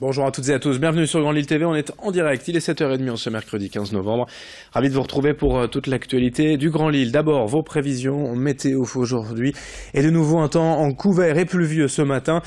Bonjour à toutes et à tous, bienvenue sur Grand Lille TV, on est en direct, il est 7h30 ce mercredi 15 novembre. Ravi de vous retrouver pour toute l'actualité du Grand Lille. D'abord, vos prévisions météo aujourd'hui et de nouveau un temps en couvert et pluvieux ce matin.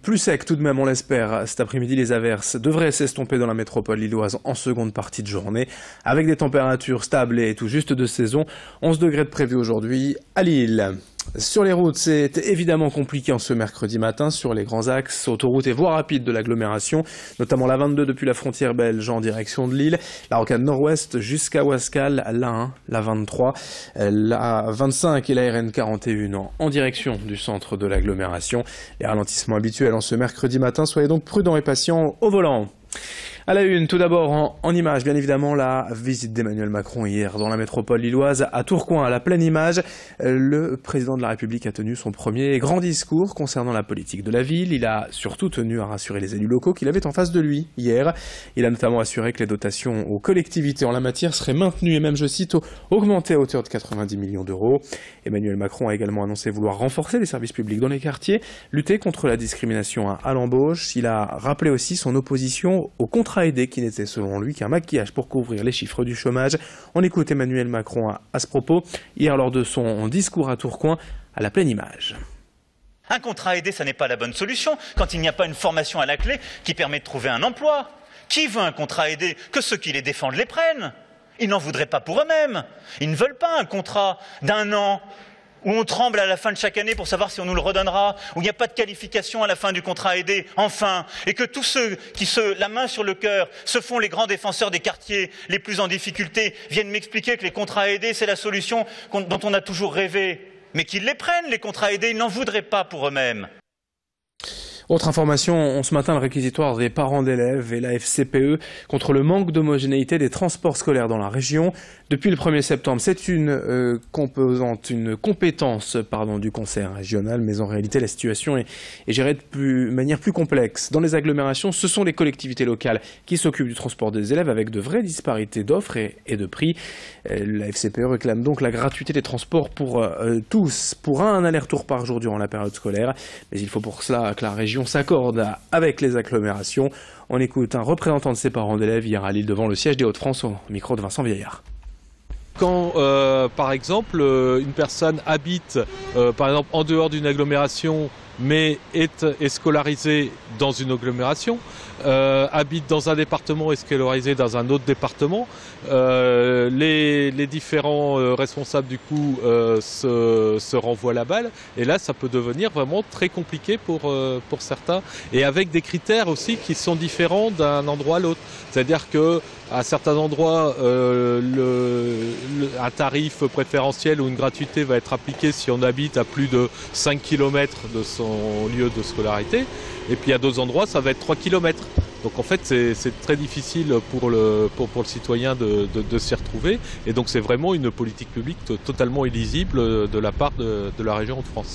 Plus sec tout de même, on l'espère. Cet après-midi, les averses devraient s'estomper dans la métropole lilloise en seconde partie de journée avec des températures stables et tout juste de saison. 11 degrés de prévu aujourd'hui à Lille. Sur les routes, c'est évidemment compliqué en ce mercredi matin sur les grands axes, autoroutes et voies rapides de l'agglomération, notamment la 22 depuis la frontière belge en direction de Lille, la rocade nord-ouest jusqu'à Ouascal, la 1, la 23, la 25 et la RN 41 en direction du centre de l'agglomération. Les ralentissements habituels en ce mercredi matin, soyez donc prudents et patients au volant. À la une, tout d'abord en images, bien évidemment, la visite d'Emmanuel Macron hier dans la métropole lilloise à Tourcoing, à la pleine image. Le président de la République a tenu son premier grand discours concernant la politique de la ville. Il a surtout tenu à rassurer les élus locaux qu'il avait en face de lui hier. Il a notamment assuré que les dotations aux collectivités en la matière seraient maintenues et même, je cite, augmentées à hauteur de 90 millions d'euros. Emmanuel Macron a également annoncé vouloir renforcer les services publics dans les quartiers, lutter contre la discrimination à l'embauche. Il a rappelé aussi son opposition au contrat aidé qui n'était selon lui qu'un maquillage pour couvrir les chiffres du chômage. On écoute Emmanuel Macron à ce propos, hier lors de son discours à Tourcoing, à la pleine image. Un contrat aidé, ça n'est pas la bonne solution quand il n'y a pas une formation à la clé qui permet de trouver un emploi. Qui veut un contrat aidé? Que ceux qui les défendent les prennent. Ils n'en voudraient pas pour eux-mêmes. Ils ne veulent pas un contrat d'1 an où on tremble à la fin de chaque année pour savoir si on nous le redonnera, où il n'y a pas de qualification à la fin du contrat aidé, enfin, et que tous ceux qui, la main sur le cœur, se font les grands défenseurs des quartiers les plus en difficulté, viennent m'expliquer que les contrats aidés, c'est la solution dont on a toujours rêvé. Mais qu'ils les prennent, les contrats aidés, ils n'en voudraient pas pour eux-mêmes. Autre information, ce matin, le réquisitoire des parents d'élèves et la FCPE contre le manque d'homogénéité des transports scolaires dans la région. Depuis le 1er septembre, c'est une compétence du conseil régional, mais en réalité, la situation est gérée de manière plus complexe. Dans les agglomérations, ce sont les collectivités locales qui s'occupent du transport des élèves avec de vraies disparités d'offres et de prix. La FCPE réclame donc la gratuité des transports pour tous, pour un aller-retour par jour durant la période scolaire. Mais il faut pour cela que la région s'accorde avec les agglomérations. On écoute un représentant de ses parents d'élèves hier à Lille devant le siège des Hauts-de-France au micro de Vincent Vieillard. Quand, par exemple, une personne habite, par exemple, en dehors d'une agglomération, mais est scolarisée dans une agglomération, habite dans un département et scolarisée dans un autre département, les différents responsables du coup se renvoient la balle, et là ça peut devenir vraiment très compliqué pour certains, et avec des critères aussi qui sont différents d'un endroit à l'autre. C'est-à-dire que à certains endroits, un tarif préférentiel ou une gratuité va être appliqué si on habite à plus de 5 km de son lieu de scolarité. Et puis à d'autres endroits, ça va être 3 km. Donc en fait, c'est très difficile pour le citoyen de s'y retrouver. Et donc c'est vraiment une politique publique totalement illisible de la part de la région Hauts-de-France.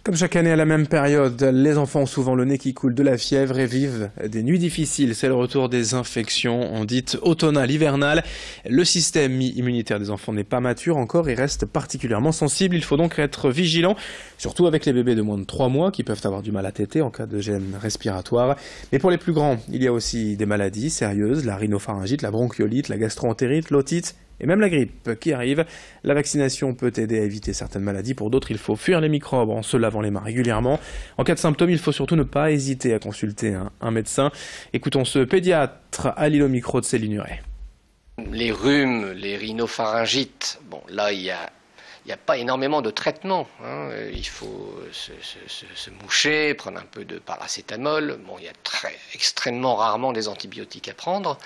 Comme chaque année à la même période, les enfants ont souvent le nez qui coule, de la fièvre et vivent des nuits difficiles. C'est le retour des infections dites automnales, hivernales. Le système immunitaire des enfants n'est pas mature encore et reste particulièrement sensible. Il faut donc être vigilant, surtout avec les bébés de moins de 3 mois qui peuvent avoir du mal à téter en cas de gêne respiratoire. Mais pour les plus grands, il y a aussi des maladies sérieuses, la rhinopharyngite, la bronchiolite, la gastroentérite, l'otite et même la grippe qui arrive. La vaccination peut aider à éviter certaines maladies. Pour d'autres, il faut fuir les microbes en se lavant les mains régulièrement. En cas de symptômes, il faut surtout ne pas hésiter à consulter un médecin. Écoutons ce pédiatre à Lille au micro de Céline Huret. Les rhumes, les rhinopharyngites, bon là il y a pas énormément de traitement. Il faut se moucher, prendre un peu de paracétamol. Bon, il y a extrêmement rarement des antibiotiques à prendre.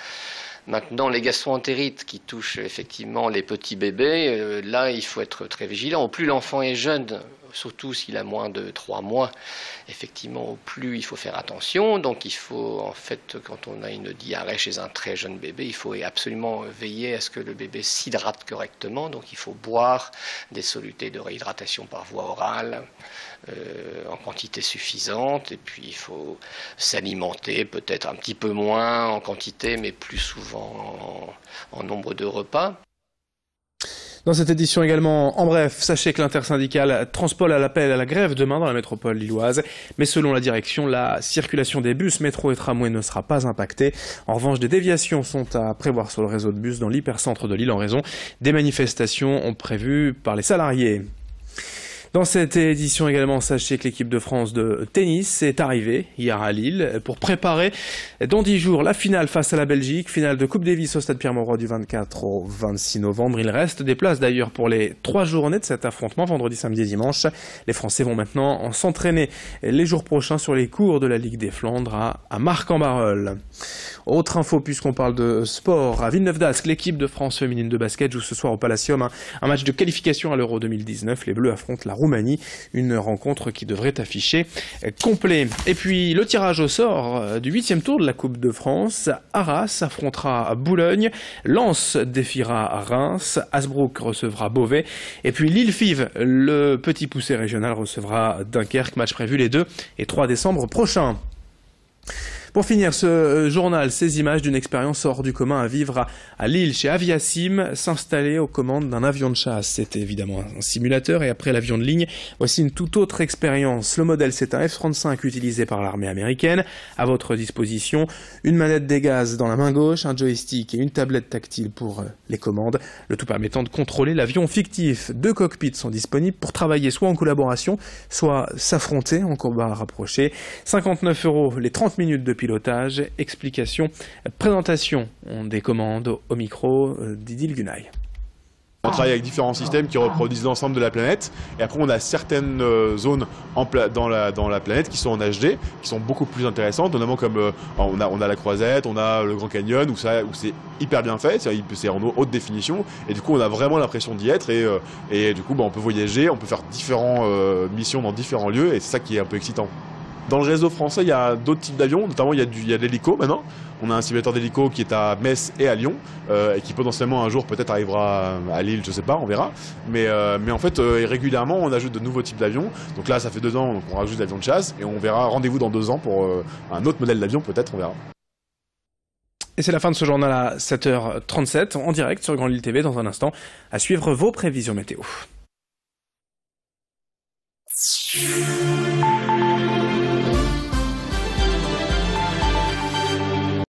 Maintenant, les gastroentérites qui touchent effectivement les petits bébés, là, il faut être très vigilant. Au plus l'enfant est jeune, surtout s'il a moins de 3 mois, effectivement, au plus il faut faire attention. Donc, il faut, en fait, quand on a une diarrhée chez un très jeune bébé, il faut absolument veiller à ce que le bébé s'hydrate correctement. Donc, il faut boire des solutés de réhydratation par voie orale en quantité suffisante. Et puis, il faut s'alimenter peut-être un petit peu moins en quantité, mais plus souvent en nombre de repas. Dans cette édition également, en bref, sachez que l'intersyndicale Transpol a l'appel à la grève demain dans la métropole lilloise. Mais selon la direction, la circulation des bus, métro et tramway ne sera pas impactée. En revanche, des déviations sont à prévoir sur le réseau de bus dans l'hypercentre de Lille en raison des manifestations prévues par les salariés. Dans cette édition également, sachez que l'équipe de France de tennis est arrivée hier à Lille pour préparer dans 10 jours la finale face à la Belgique, finale de Coupe Davis au Stade Pierre-Mauroy du 24 au 26 novembre. Il reste des places d'ailleurs pour les 3 journées de cet affrontement, vendredi, samedi et dimanche. Les Français vont maintenant s'entraîner les jours prochains sur les cours de la Ligue des Flandres à Marc-en-Barœul. Autre info, puisqu'on parle de sport, à Villeneuve-d'Ascq, l'équipe de France féminine de basket joue ce soir au Palacium un match de qualification à l'Euro 2019. Les Bleus affrontent la Roumanie, une rencontre qui devrait afficher complet. Et puis le tirage au sort du 8e tour de la Coupe de France. Arras affrontera Boulogne, Lens défiera Reims, Hasbrook recevra Beauvais, et puis Lille-Fives, le petit poussé régional, recevra Dunkerque, match prévu les 2 et 3 décembre prochains. Pour finir ce journal, ces images d'une expérience hors du commun à vivre à Lille, chez Aviasim, s'installer aux commandes d'un avion de chasse. C'est évidemment un simulateur et après l'avion de ligne, voici une toute autre expérience. Le modèle, c'est un F-35 utilisé par l'armée américaine. À votre disposition, une manette des gaz dans la main gauche, un joystick et une tablette tactile pour les commandes, le tout permettant de contrôler l'avion fictif. 2 cockpits sont disponibles pour travailler soit en collaboration, soit s'affronter en combat rapproché. 59 € les 30 minutes de pilotage, explication, présentation des commandes au micro d'Idil Gunay. On travaille avec différents systèmes qui reproduisent l'ensemble de la planète et après on a certaines zones dans la planète qui sont en HD, qui sont beaucoup plus intéressantes, notamment comme on a la Croisette, on a le Grand Canyon où c'est hyper bien fait, c'est en haute définition et du coup on a vraiment l'impression d'y être et du coup on peut voyager, on peut faire différentes missions dans différents lieux et c'est ça qui est un peu excitant. Dans le réseau français, il y a d'autres types d'avions, notamment il y a de l'hélico maintenant. On a un simulateur d'hélico qui est à Metz et à Lyon, et qui potentiellement un jour peut-être arrivera à Lille, je sais pas, on verra. Mais en fait, régulièrement, on ajoute de nouveaux types d'avions. Donc là, ça fait 2 ans, donc on rajoute l'avion de chasse, et on verra, rendez-vous dans 2 ans pour un autre modèle d'avion, peut-être, on verra. Et c'est la fin de ce journal à 7h37, en direct sur Grand Lille TV. Dans un instant, à suivre vos prévisions météo.